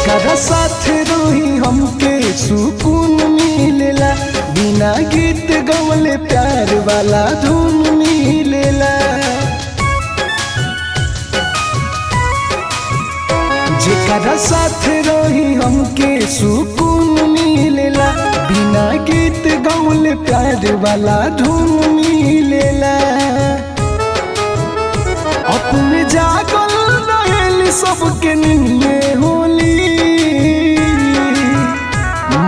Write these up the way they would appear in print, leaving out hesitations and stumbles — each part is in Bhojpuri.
जेकरा साथ रही हमके सुकून मिलेला, बिना गीत गवले प्यार वाला धुन मिलेला। जेकरा साथ रही हमके सुकून मिलेला, बिना गीत गवले प्यार वाला धुन मिलेला। अपने जागल रहेली सबके निये होली,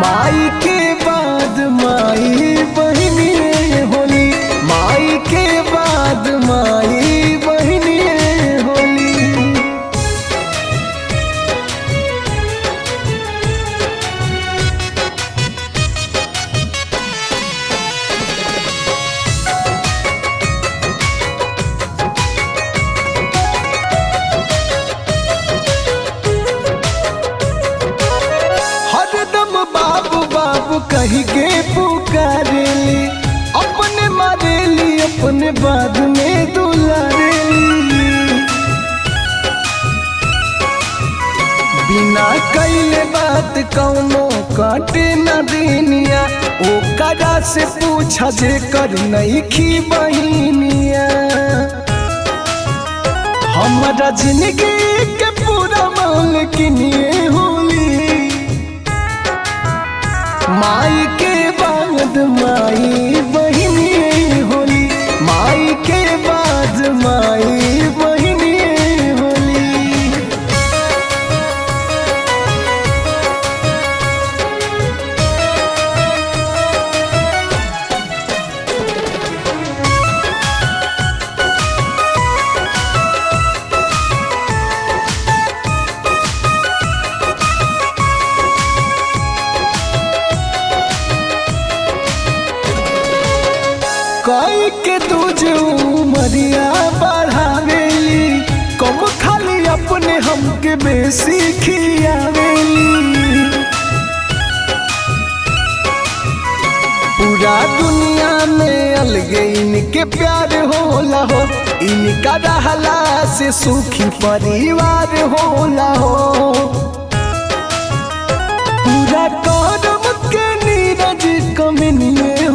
माई के बाद माई बहनिए होली, माई के बाद माई बहनिए होली। हरदम बाबू बाबू कही के पुकारेली, अपने मारेली अपने बाद में दुलारेली। बिना कइले बात कौनो काटे न दिनिया, ओकरा से पूछा जे कर नइखी बहिनिया। हमारा जिंदगी के पूरा माल किनिए होली, माई के बाद माई बहनिए होली, माई के बाद माई बहनिए होली। कई के दूज उमरिया बढ़ावेली, कम खाली अपने हमके बेसी खियावेली। पूरा दुनिया में अलगे इनके प्यार होला हो, इनका रहला से सुखी परिवार होला हो। पूरा करम के नीरज कमनिए